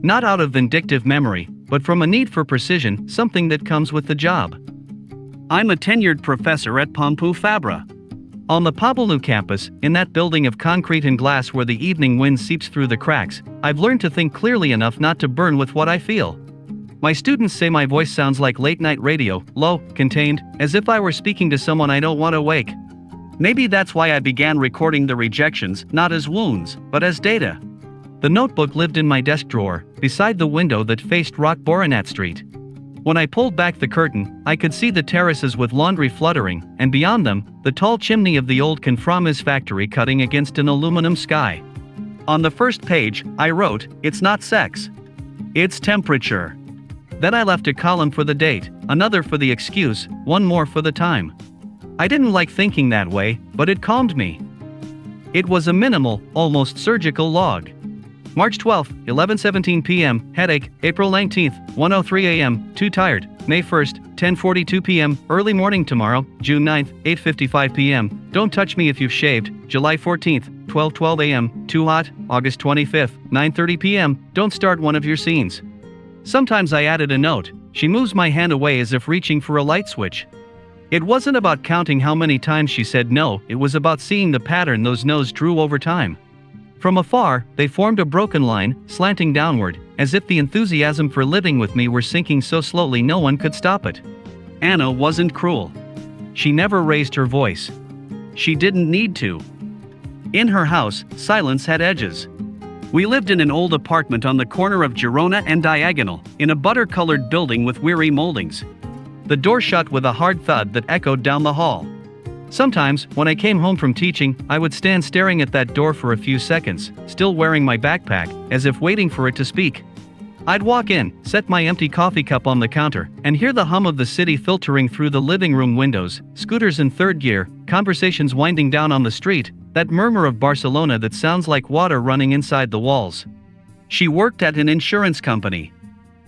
Not out of vindictive memory, but from a need for precision, something that comes with the job. I'm a tenured professor at Pompeu Fabra. On the Poblenou campus, in that building of concrete and glass where the evening wind seeps through the cracks, I've learned to think clearly enough not to burn with what I feel. My students say my voice sounds like late-night radio, low, contained, as if I were speaking to someone I don't want to wake. Maybe that's why I began recording the rejections, not as wounds, but as data. The notebook lived in my desk drawer, beside the window that faced Roc Boronat Street. When I pulled back the curtain, I could see the terraces with laundry fluttering, and beyond them, the tall chimney of the old Conframes factory cutting against an aluminum sky. On the first page, I wrote, "It's not sex. It's temperature." Then I left a column for the date, another for the excuse, one more for the time. I didn't like thinking that way, but it calmed me. It was a minimal, almost surgical log. March 12, 11:17 p.m., headache, April 19, 1:03 a.m., too tired, May 1, 10:42 p.m., early morning tomorrow, June 9, 8:55 p.m., don't touch me if you've shaved, July 14, 12:12 a.m., too hot, August 25, 9:30 p.m., don't start one of your scenes. Sometimes I added a note, she moves my hand away as if reaching for a light switch. It wasn't about counting how many times she said no, it was about seeing the pattern those no's drew over time. From afar, they formed a broken line, slanting downward, as if the enthusiasm for living with me were sinking so slowly no one could stop it. Anna wasn't cruel. She never raised her voice. She didn't need to. In her house, silence had edges. We lived in an old apartment on the corner of Girona and Diagonal, in a butter-colored building with weary moldings. The door shut with a hard thud that echoed down the hall. Sometimes, when I came home from teaching, I would stand staring at that door for a few seconds, still wearing my backpack, as if waiting for it to speak. I'd walk in, set my empty coffee cup on the counter, and hear the hum of the city filtering through the living room windows, scooters in third gear, conversations winding down on the street, that murmur of Barcelona that sounds like water running inside the walls. She worked at an insurance company.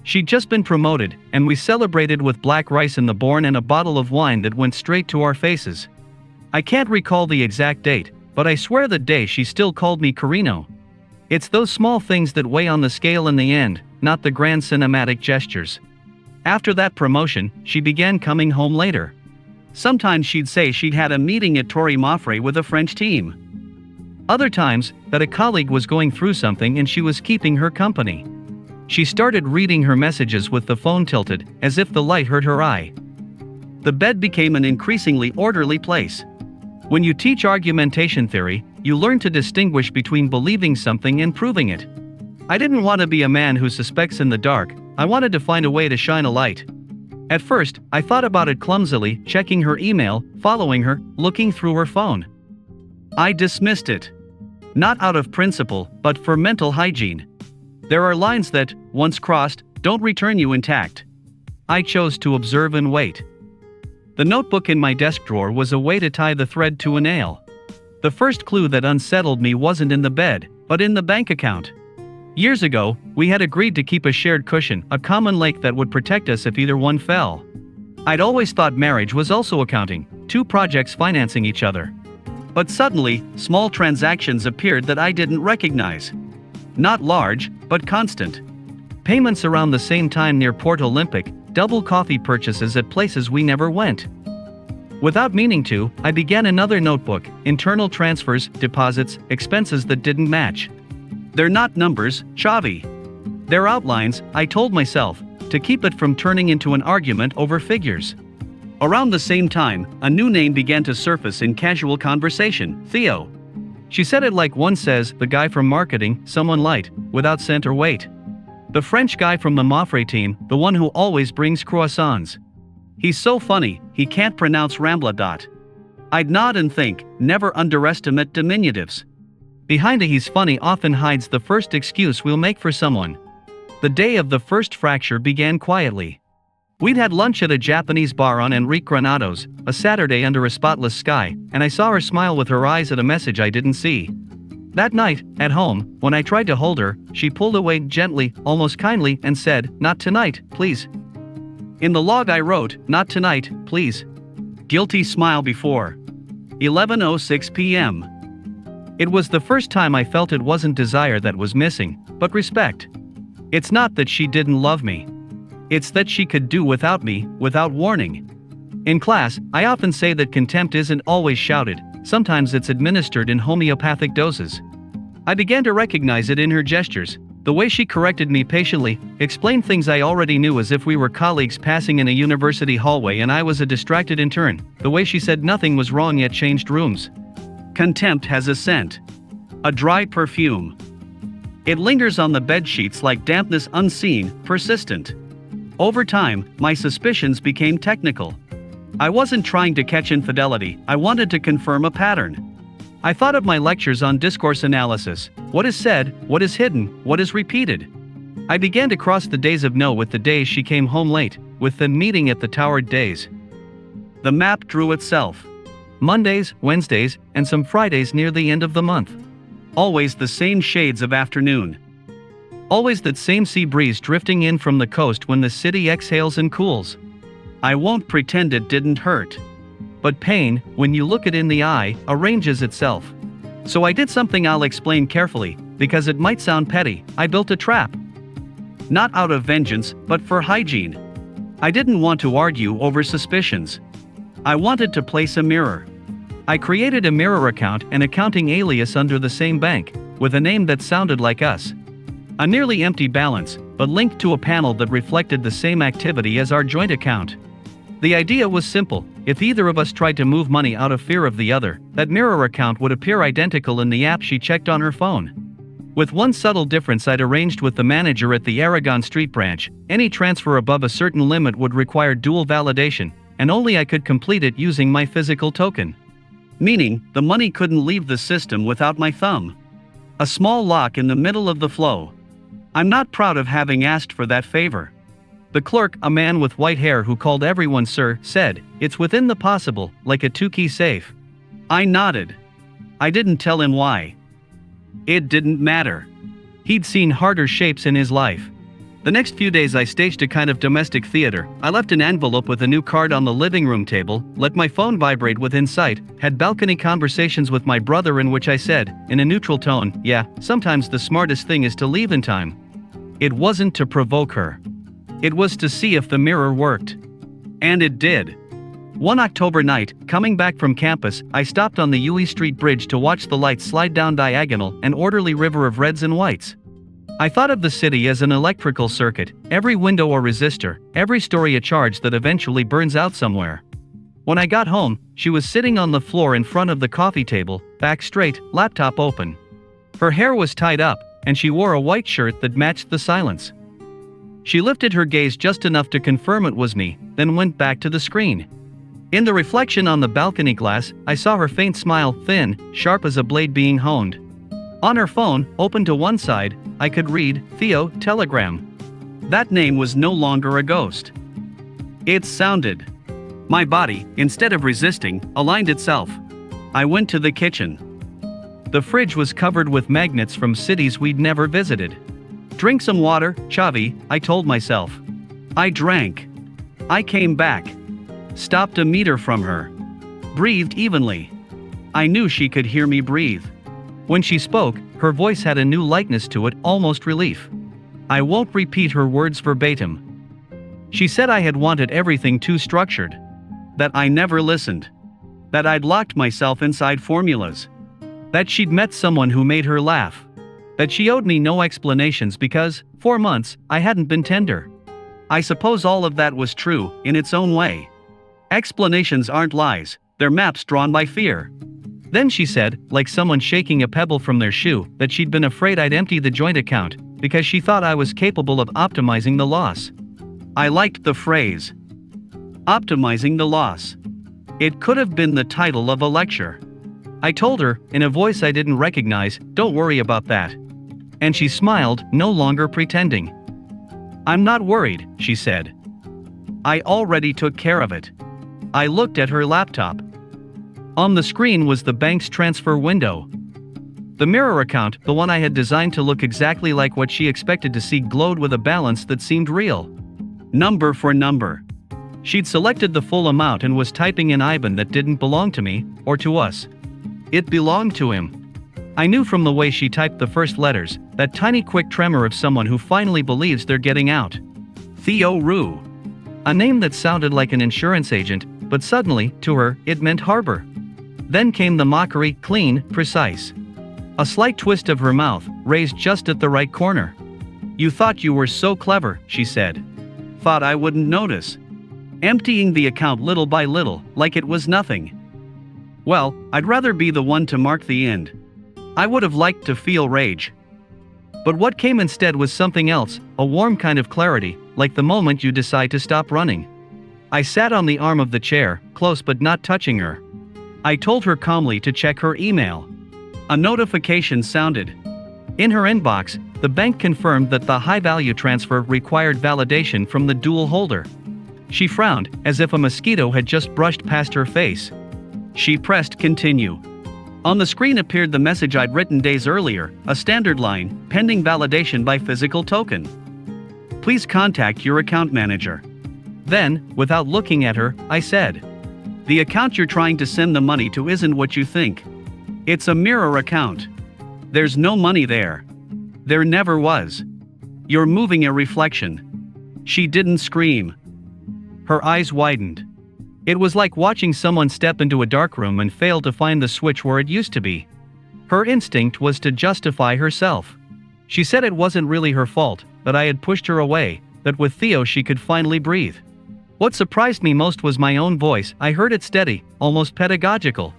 She'd just been promoted, and we celebrated with black rice in the Born and a bottle of wine that went straight to our faces. I can't recall the exact date, but I swear the day she still called me Carino. It's those small things that weigh on the scale in the end, not the grand cinematic gestures. After that promotion, she began coming home later. Sometimes she'd say she'd had a meeting at Torre Mafre with a French team. Other times, that a colleague was going through something and she was keeping her company. She started reading her messages with the phone tilted, as if the light hurt her eye. The bed became an increasingly orderly place. When you teach argumentation theory, you learn to distinguish between believing something and proving it. I didn't want to be a man who suspects in the dark, I wanted to find a way to shine a light. At first, I thought about it clumsily, checking her email, following her, looking through her phone. I dismissed it. Not out of principle, but for mental hygiene. There are lines that, once crossed, don't return you intact. I chose to observe and wait. The notebook in my desk drawer was a way to tie the thread to a nail. The first clue that unsettled me wasn't in the bed, but in the bank account. Years ago, we had agreed to keep a shared cushion, a common lake that would protect us if either one fell. I'd always thought marriage was also accounting, two projects financing each other. But suddenly, small transactions appeared that I didn't recognize. Not large, but constant. Payments around the same time near Port Olympic, double coffee purchases at places we never went. Without meaning to, I began another notebook, internal transfers, deposits, expenses that didn't match. They're not numbers, Chavi. They're outlines, I told myself, to keep it from turning into an argument over figures. Around the same time, a new name began to surface in casual conversation, Theo. She said it like one says, the guy from marketing, someone light, without scent or weight. The French guy from the Mafre team, the one who always brings croissants. He's so funny, he can't pronounce Rambla. I'd nod and think, never underestimate diminutives. Behind a he's funny often hides the first excuse we'll make for someone. The day of the first fracture began quietly. We'd had lunch at a Japanese bar on Enrique Granados, a Saturday under a spotless sky, and I saw her smile with her eyes at a message I didn't see. That night, at home, when I tried to hold her, she pulled away gently, almost kindly, and said, "Not tonight, please." In the log I wrote, "Not tonight, please." Guilty smile before. 11:06 p.m. It was the first time I felt it wasn't desire that was missing, but respect. It's not that she didn't love me. It's that she could do without me, without warning. In class, I often say that contempt isn't always shouted, sometimes it's administered in homeopathic doses. I began to recognize it in her gestures, the way she corrected me patiently, explained things I already knew as if we were colleagues passing in a university hallway and I was a distracted intern, the way she said nothing was wrong yet changed rooms. Contempt has a scent. A dry perfume. It lingers on the bed sheets like dampness unseen, persistent. Over time, my suspicions became technical. I wasn't trying to catch infidelity, I wanted to confirm a pattern. I thought of my lectures on discourse analysis: what is said, what is hidden, what is repeated. I began to cross the days of no with the days she came home late, with the meeting at the towered days. The map drew itself. Mondays, Wednesdays, and some Fridays near the end of the month. Always the same shades of afternoon. Always that same sea breeze drifting in from the coast when the city exhales and cools. I won't pretend it didn't hurt. But pain, when you look it in the eye, arranges itself. So I did something I'll explain carefully, because it might sound petty. I built a trap. Not out of vengeance, but for hygiene. I didn't want to argue over suspicions. I wanted to place a mirror. I created a mirror account and accounting alias under the same bank, with a name that sounded like us. A nearly empty balance, but linked to a panel that reflected the same activity as our joint account. The idea was simple: if either of us tried to move money out of fear of the other, that mirror account would appear identical in the app she checked on her phone. With one subtle difference I'd arranged with the manager at the Aragon Street branch: any transfer above a certain limit would require dual validation, and only I could complete it using my physical token. Meaning, the money couldn't leave the system without my thumb. A small lock in the middle of the flow. I'm not proud of having asked for that favor. The clerk, a man with white hair who called everyone sir, said, "It's within the possible, like a two-key safe." I nodded. I didn't tell him why. It didn't matter. He'd seen harder shapes in his life. The next few days I staged a kind of domestic theater. I left an envelope with a new card on the living room table, let my phone vibrate within sight, had balcony conversations with my brother in which I said, in a neutral tone, "Yeah, sometimes the smartest thing is to leave in time." It wasn't to provoke her. It was to see if the mirror worked. And it did. One October night, coming back from campus, I stopped on the UE Street Bridge to watch the lights slide down diagonal, an orderly river of reds and whites. I thought of the city as an electrical circuit, every window a resistor, every story a charge that eventually burns out somewhere. When I got home, she was sitting on the floor in front of the coffee table, back straight, laptop open. Her hair was tied up, and she wore a white shirt that matched the silence. She lifted her gaze just enough to confirm it was me, then went back to the screen. In the reflection on the balcony glass, I saw her faint smile, thin, sharp as a blade being honed. On her phone, open to one side, I could read, "Theo, telegram." That name was no longer a ghost. It sounded. My body, instead of resisting, aligned itself. I went to the kitchen. The fridge was covered with magnets from cities we'd never visited. "Drink some water, Chavi," I told myself. I drank. I came back. Stopped a meter from her. Breathed evenly. I knew she could hear me breathe. When she spoke, her voice had a new lightness to it, almost relief. I won't repeat her words verbatim. She said I had wanted everything too structured. That I never listened. That I'd locked myself inside formulas. That she'd met someone who made her laugh. That she owed me no explanations because, for months, I hadn't been tender. I suppose all of that was true, in its own way. Explanations aren't lies, they're maps drawn by fear. Then she said, like someone shaking a pebble from their shoe, that she'd been afraid I'd empty the joint account, because she thought I was capable of optimizing the loss. I liked the phrase. Optimizing the loss. It could have been the title of a lecture. I told her, in a voice I didn't recognize, "Don't worry about that." And she smiled, no longer pretending. "I'm not worried," she said. I already took care of it. I looked at her laptop. On the screen was the bank's transfer window. The mirror account, the one I had designed to look exactly like what she expected to see, glowed with a balance that seemed real. Number for number. She'd selected the full amount and was typing in IBAN that didn't belong to me, or to us. It belonged to him. I knew from the way she typed the first letters, that tiny quick tremor of someone who finally believes they're getting out. Theo Rue. A name that sounded like an insurance agent, but suddenly, to her, it meant harbor. Then came the mockery, clean, precise. A slight twist of her mouth, raised just at the right corner. You thought you were so clever, she said. Thought I wouldn't notice. Emptying the account little by little, like it was nothing. Well, I'd rather be the one to mark the end. I would have liked to feel rage. But what came instead was something else, a warm kind of clarity, like the moment you decide to stop running. I sat on the arm of the chair, close but not touching her. I told her calmly to check her email. A notification sounded. In her inbox, the bank confirmed that the high-value transfer required validation from the dual holder. She frowned, as if a mosquito had just brushed past her face. She pressed continue. On the screen appeared the message I'd written days earlier, a standard line, pending validation by physical token. Please contact your account manager. Then, without looking at her, I said, the account you're trying to send the money to isn't what you think. It's a mirror account. There's no money there. There never was. You're moving a reflection. She didn't scream. Her eyes widened. It was like watching someone step into a dark room and fail to find the switch where it used to be. Her instinct was to justify herself. She said it wasn't really her fault, that I had pushed her away, that with Theo she could finally breathe. What surprised me most was my own voice. I heard it steady, almost pedagogical.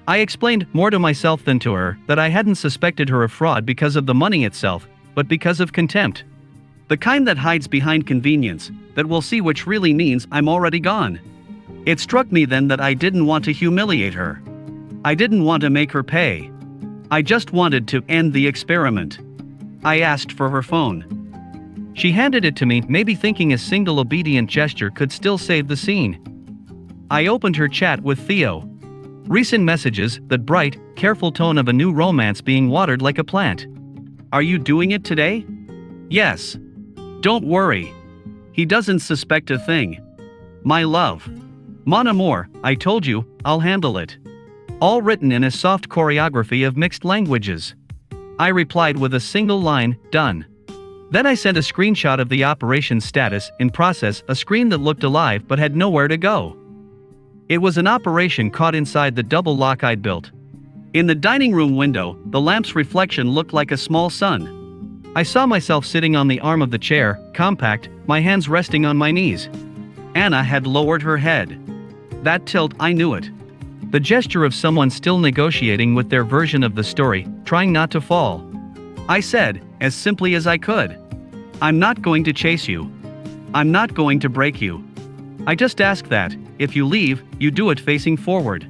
I explained, more to myself than to her, that I hadn't suspected her of fraud because of the money itself, but because of contempt. The kind that hides behind convenience, that will see, which really means I'm already gone. It struck me then that I didn't want to humiliate her. I didn't want to make her pay. I just wanted to end the experiment. I asked for her phone. She handed it to me, maybe thinking a single obedient gesture could still save the scene. I opened her chat with Theo. Recent messages, that bright, careful tone of a new romance being watered like a plant. Are you doing it today? Yes. Don't worry. He doesn't suspect a thing. My love. Mon amour, I told you, I'll handle it. All written in a soft choreography of mixed languages. I replied with a single line, done. Then I sent a screenshot of the operation's status, in process, a screen that looked alive but had nowhere to go. It was an operation caught inside the double lock I'd built. In the dining room window, the lamp's reflection looked like a small sun. I saw myself sitting on the arm of the chair, compact, my hands resting on my knees. Anna had lowered her head. That tilt, I knew it. The gesture of someone still negotiating with their version of the story, trying not to fall. I said, as simply as I could, I'm not going to chase you. I'm not going to break you. I just ask that, if you leave, you do it facing forward.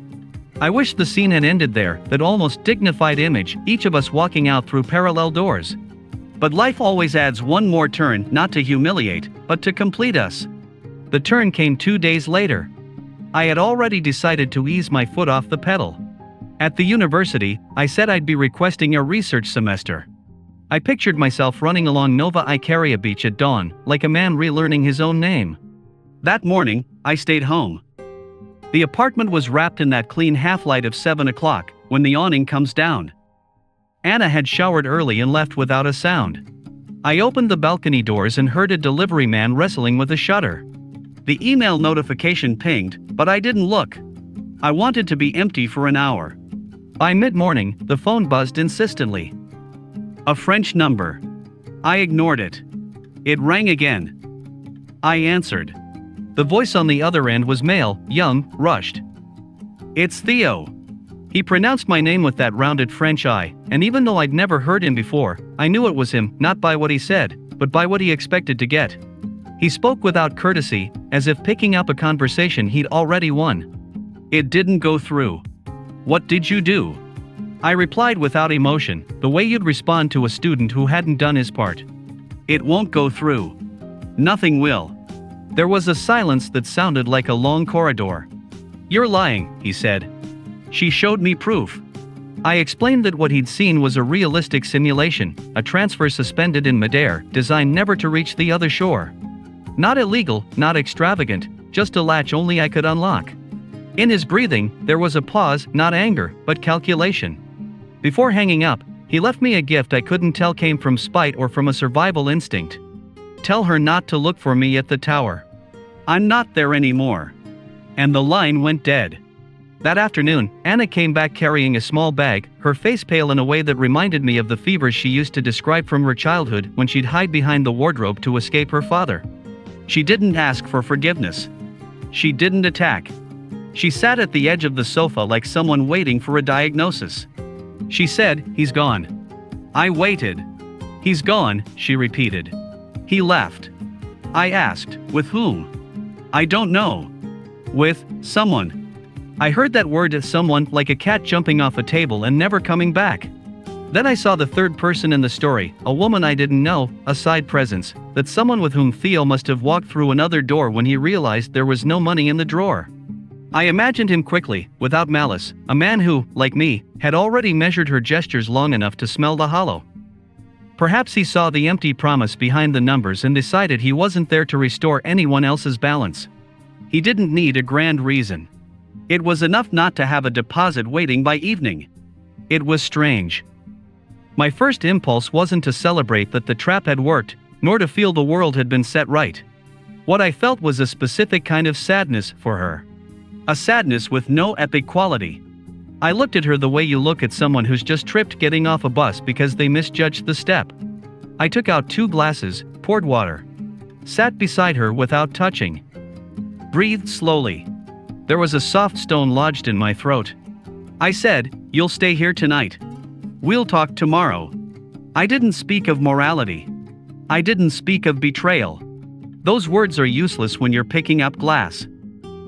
I wish the scene had ended there, that almost dignified image, each of us walking out through parallel doors. But life always adds one more turn, not to humiliate, but to complete us. The turn came 2 days later. I had already decided to ease my foot off the pedal. At the university, I said I'd be requesting a research semester. I pictured myself running along Nova Icaria Beach at dawn, like a man relearning his own name. That morning, I stayed home. The apartment was wrapped in that clean half-light of 7 o'clock, when the awning comes down. Anna had showered early and left without a sound. I opened the balcony doors and heard a delivery man wrestling with a shutter. The email notification pinged, but I didn't look. I wanted to be empty for an hour. By mid-morning, the phone buzzed insistently. A French number. I ignored it. It rang again. I answered. The voice on the other end was male, young, rushed. It's Theo. He pronounced my name with that rounded French I, and even though I'd never heard him before, I knew it was him, not by what he said, but by what he expected to get. He spoke without courtesy, as if picking up a conversation he'd already won. It didn't go through. What did you do? I replied without emotion, the way you'd respond to a student who hadn't done his part. It won't go through. Nothing will. There was a silence that sounded like a long corridor. You're lying, he said. She showed me proof. I explained that what he'd seen was a realistic simulation, a transfer suspended in midair, designed never to reach the other shore. Not illegal, not extravagant, just a latch only I could unlock. In his breathing, there was a pause, not anger, but calculation. Before hanging up, he left me a gift I couldn't tell came from spite or from a survival instinct. Tell her not to look for me at the tower. I'm not there anymore. And the line went dead. That afternoon, Anna came back carrying a small bag, her face pale in a way that reminded me of the fevers she used to describe from her childhood when she'd hide behind the wardrobe to escape her father. She didn't ask for forgiveness. She didn't attack. She sat at the edge of the sofa like someone waiting for a diagnosis. She said, "He's gone." I waited. "He's gone," she repeated. "He left." I asked, "With whom?" "I don't know." "With someone." I heard that word "someone" like a cat jumping off a table and never coming back. Then I saw the third person in the story, a woman I didn't know, a side presence, that someone with whom Theo must have walked through another door when he realized there was no money in the drawer. I imagined him quickly, without malice, a man who, like me, had already measured her gestures long enough to smell the hollow. Perhaps he saw the empty promise behind the numbers and decided he wasn't there to restore anyone else's balance. He didn't need a grand reason. It was enough not to have a deposit waiting by evening. It was strange. My first impulse wasn't to celebrate that the trap had worked, nor to feel the world had been set right. What I felt was a specific kind of sadness for her. A sadness with no epic quality. I looked at her the way you look at someone who's just tripped getting off a bus because they misjudged the step. I took out 2 glasses, poured water. Sat beside her without touching. Breathed slowly. There was a soft stone lodged in my throat. I said, "You'll stay here tonight. We'll talk tomorrow." I didn't speak of morality. I didn't speak of betrayal. Those words are useless when you're picking up glass.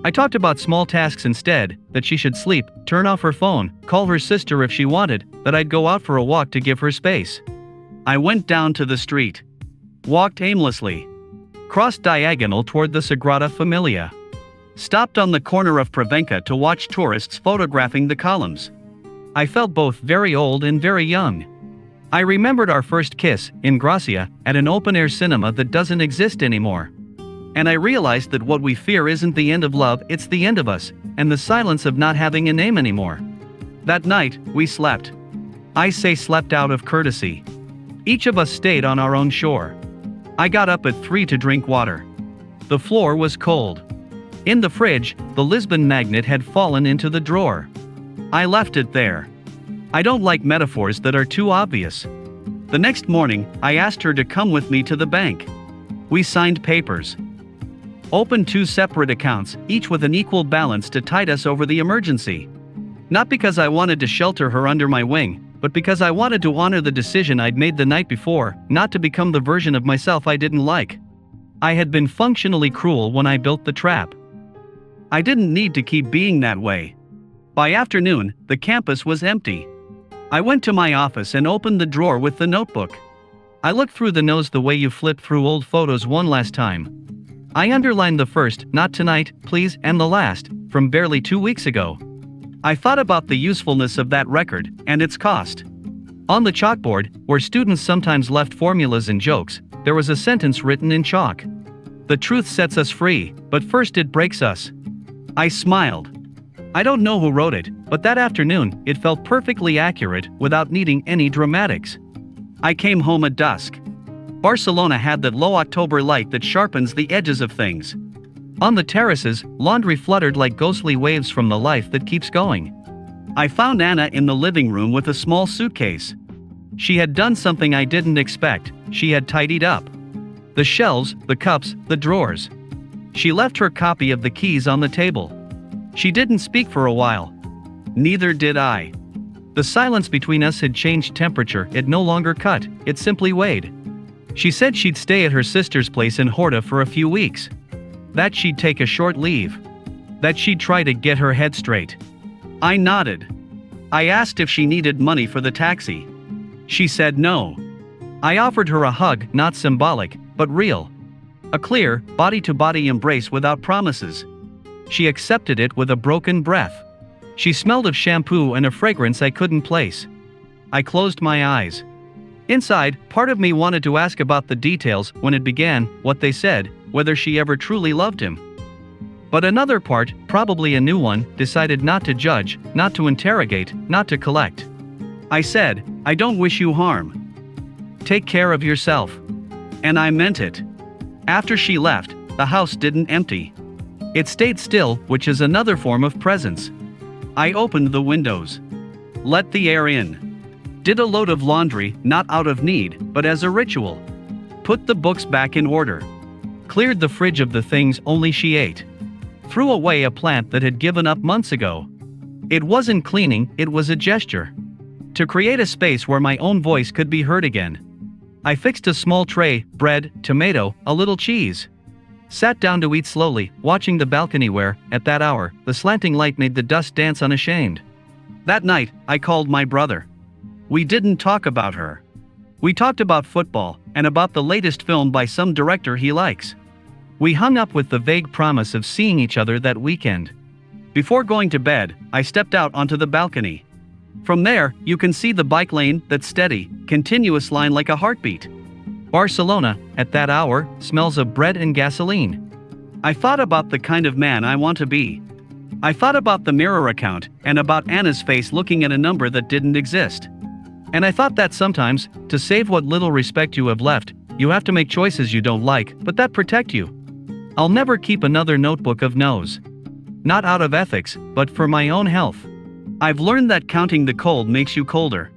I talked about small tasks instead, that she should sleep, turn off her phone, call her sister if she wanted, that I'd go out for a walk to give her space. I went down to the street. Walked aimlessly. Crossed diagonal toward the Sagrada Familia. Stopped on the corner of Provenca to watch tourists photographing the columns. I felt both very old and very young. I remembered our first kiss, in Gracia, at an open-air cinema that doesn't exist anymore. And I realized that what we fear isn't the end of love, it's the end of us, and the silence of not having a name anymore. That night, we slept. I say slept out of courtesy. Each of us stayed on our own shore. I got up at 3 to drink water. The floor was cold. In the fridge, the Lisbon magnet had fallen into the drawer. I left it there. I don't like metaphors that are too obvious. The next morning, I asked her to come with me to the bank. We signed papers. Opened 2 separate accounts, each with an equal balance to tide us over the emergency. Not because I wanted to shelter her under my wing, but because I wanted to honor the decision I'd made the night before, not to become the version of myself I didn't like. I had been functionally cruel when I built the trap. I didn't need to keep being that way. By afternoon, the campus was empty. I went to my office and opened the drawer with the notebook. I looked through the nose the way you flip through old photos one last time. I underlined the first, "Not tonight, please," and the last, from barely 2 weeks ago. I thought about the usefulness of that record, and its cost. On the chalkboard, where students sometimes left formulas and jokes, there was a sentence written in chalk. "The truth sets us free, but first it breaks us." I smiled. I don't know who wrote it, but that afternoon, it felt perfectly accurate without needing any dramatics. I came home at dusk. Barcelona had that low October light that sharpens the edges of things. On the terraces, laundry fluttered like ghostly waves from the life that keeps going. I found Anna in the living room with a small suitcase. She had done something I didn't expect. She had tidied up. The shelves, the cups, the drawers. She left her copy of the keys on the table. She didn't speak for a while. Neither did I. The silence between us had changed temperature, it no longer cut, it simply weighed. She said she'd stay at her sister's place in Horta for a few weeks. That she'd take a short leave. That she'd try to get her head straight. I nodded. I asked if she needed money for the taxi. She said no. I offered her a hug, not symbolic, but real. A clear, body-to-body embrace without promises. She accepted it with a broken breath. She smelled of shampoo and a fragrance I couldn't place. I closed my eyes. Inside, part of me wanted to ask about the details, when it began, what they said, whether she ever truly loved him. But another part, probably a new one, decided not to judge, not to interrogate, not to collect. I said, "I don't wish you harm. Take care of yourself." And I meant it. After she left, the house didn't empty. It stayed still, which is another form of presence. I opened the windows. Let the air in. Did a load of laundry, not out of need, but as a ritual. Put the books back in order. Cleared the fridge of the things only she ate. Threw away a plant that had given up months ago. It wasn't cleaning, it was a gesture. To create a space where my own voice could be heard again. I fixed a small tray, bread, tomato, a little cheese. Sat down to eat slowly, watching the balcony where, at that hour, the slanting light made the dust dance unashamed. That night, I called my brother. We didn't talk about her. We talked about football, and about the latest film by some director he likes. We hung up with the vague promise of seeing each other that weekend. Before going to bed, I stepped out onto the balcony. From there, you can see the bike lane, that steady, continuous line like a heartbeat. Barcelona, at that hour, smells of bread and gasoline. I thought about the kind of man I want to be. I thought about the mirror account, and about Anna's face looking at a number that didn't exist. And I thought that sometimes, to save what little respect you have left, you have to make choices you don't like, but that protect you. I'll never keep another notebook of no's. Not out of ethics, but for my own health. I've learned that counting the cold makes you colder.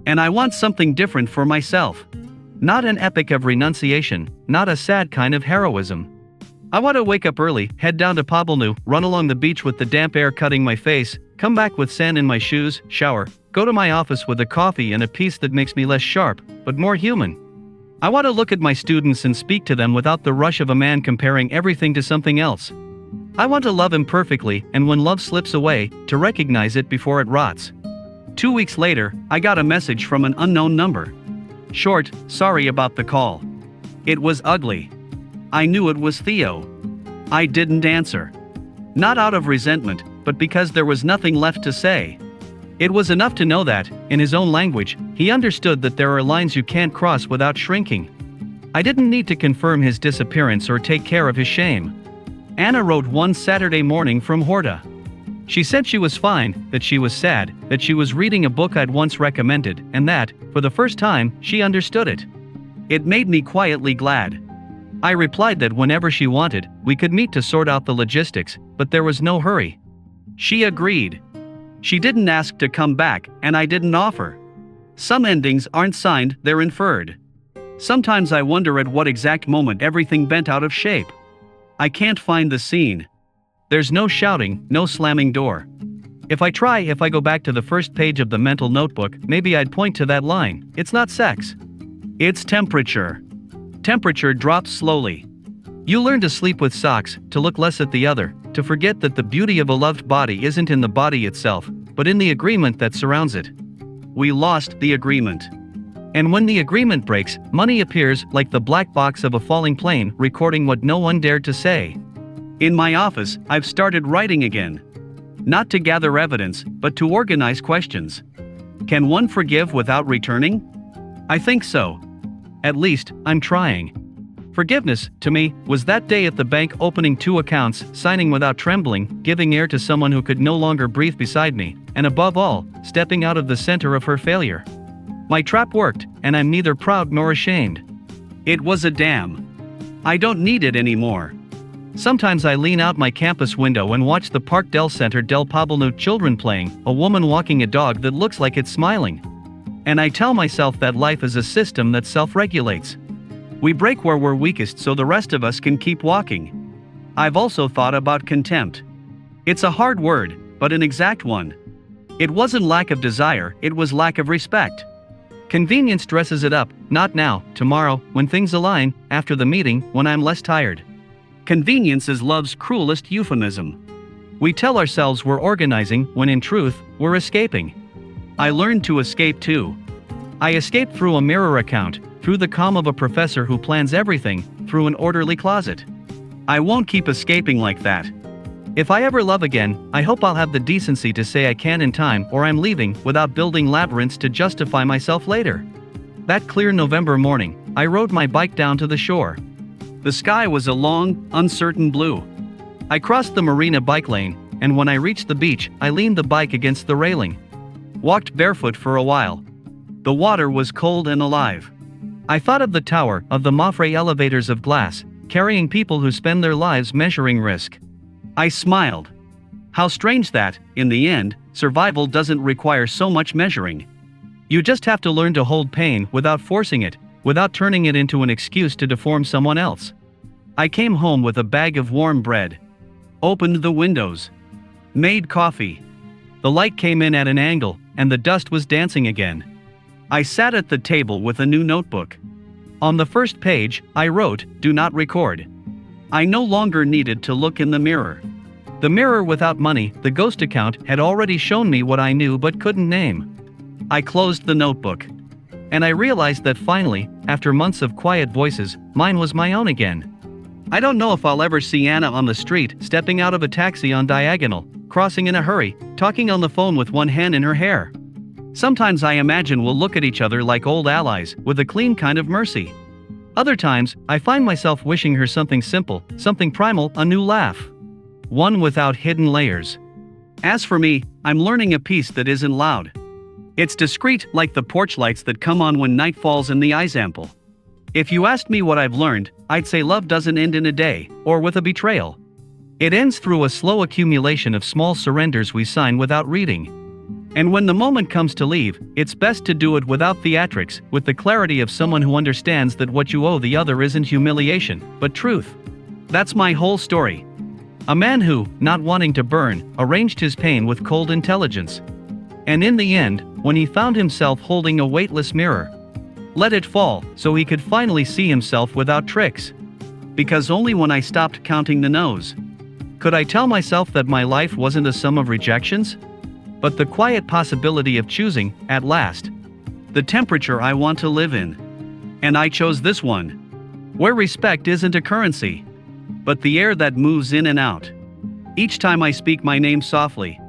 And I want something different for myself. Not an epic of renunciation, not a sad kind of heroism. I want to wake up early, head down to Poblenou, run along the beach with the damp air cutting my face, come back with sand in my shoes, shower, go to my office with a coffee and a piece that makes me less sharp, but more human. I want to look at my students and speak to them without the rush of a man comparing everything to something else. I want to love imperfectly, and when love slips away, to recognize it before it rots. 2 weeks later, I got a message from an unknown number. Short, sorry about the call. It was ugly. I knew it was Theo. I didn't answer. Not out of resentment, but because there was nothing left to say. It was enough to know that, in his own language, he understood that there are lines you can't cross without shrinking. I didn't need to confirm his disappearance or take care of his shame. Anna wrote one Saturday morning from Horta. She said she was fine, that she was sad, that she was reading a book I'd once recommended, and that, for the first time, she understood it. It made me quietly glad. I replied that whenever she wanted, we could meet to sort out the logistics, but there was no hurry. She agreed. She didn't ask to come back, and I didn't offer. Some endings aren't signed, they're inferred. Sometimes I wonder at what exact moment everything bent out of shape. I can't find the scene. There's no shouting, no slamming door. If I go back to the first page of the mental notebook, maybe I'd point to that line. It's not sex. It's temperature. Temperature drops slowly. You learn to sleep with socks, to look less at the other, to forget that the beauty of a loved body isn't in the body itself, but in the agreement that surrounds it. We lost the agreement. And when the agreement breaks, money appears like the black box of a falling plane, recording what no one dared to say. In my office, I've started writing again. Not to gather evidence, but to organize questions. Can one forgive without returning? I think so. At least, I'm trying. Forgiveness, to me, was that day at the bank opening 2 accounts, signing without trembling, giving air to someone who could no longer breathe beside me, and above all, stepping out of the center of her failure. My trap worked, and I'm neither proud nor ashamed. It was a dam. I don't need it anymore. Sometimes I lean out my campus window and watch the Park del Center del Poblenou children playing, a woman walking a dog that looks like it's smiling. And I tell myself that life is a system that self-regulates. We break where we're weakest so the rest of us can keep walking. I've also thought about contempt. It's a hard word, but an exact one. It wasn't lack of desire, it was lack of respect. Convenience dresses it up, not now, tomorrow, when things align, after the meeting, when I'm less tired. Convenience is love's cruelest euphemism. We tell ourselves we're organizing, when in truth, we're escaping. I learned to escape too. I escaped through a mirror account, through the calm of a professor who plans everything, through an orderly closet. I won't keep escaping like that. If I ever love again, I hope I'll have the decency to say I can in time or I'm leaving without building labyrinths to justify myself later. That clear November morning, I rode my bike down to the shore. The sky was a long, uncertain blue. I crossed the marina bike lane, and when I reached the beach, I leaned the bike against the railing. Walked barefoot for a while. The water was cold and alive. I thought of the tower of the Mafre elevators of glass, carrying people who spend their lives measuring risk. I smiled. How strange that, in the end, survival doesn't require so much measuring. You just have to learn to hold pain without forcing it, without turning it into an excuse to deform someone else. I came home with a bag of warm bread. Opened the windows. Made coffee. The light came in at an angle, and the dust was dancing again. I sat at the table with a new notebook. On the first page, I wrote, "Do not record." I no longer needed to look in the mirror. The mirror without money, the ghost account, had already shown me what I knew but couldn't name. I closed the notebook. And I realized that finally, after months of quiet voices, mine was my own again. I don't know if I'll ever see Anna on the street, stepping out of a taxi on Diagonal, crossing in a hurry, talking on the phone with one hand in her hair. Sometimes I imagine we'll look at each other like old allies, with a clean kind of mercy. Other times, I find myself wishing her something simple, something primal, a new laugh. One without hidden layers. As for me, I'm learning a piece that isn't loud. It's discreet, like the porch lights that come on when night falls in the example. If you asked me what I've learned, I'd say love doesn't end in a day, or with a betrayal. It ends through a slow accumulation of small surrenders we sign without reading. And when the moment comes to leave, it's best to do it without theatrics, with the clarity of someone who understands that what you owe the other isn't humiliation, but truth. That's my whole story. A man who, not wanting to burn, arranged his pain with cold intelligence. And in the end, when he found himself holding a weightless mirror, let it fall so he could finally see himself without tricks. Because only when I stopped counting the no's could I tell myself that my life wasn't a sum of rejections, but the quiet possibility of choosing, at last, the temperature I want to live in. And I chose this one, where respect isn't a currency, but the air that moves in and out. Each time I speak my name softly,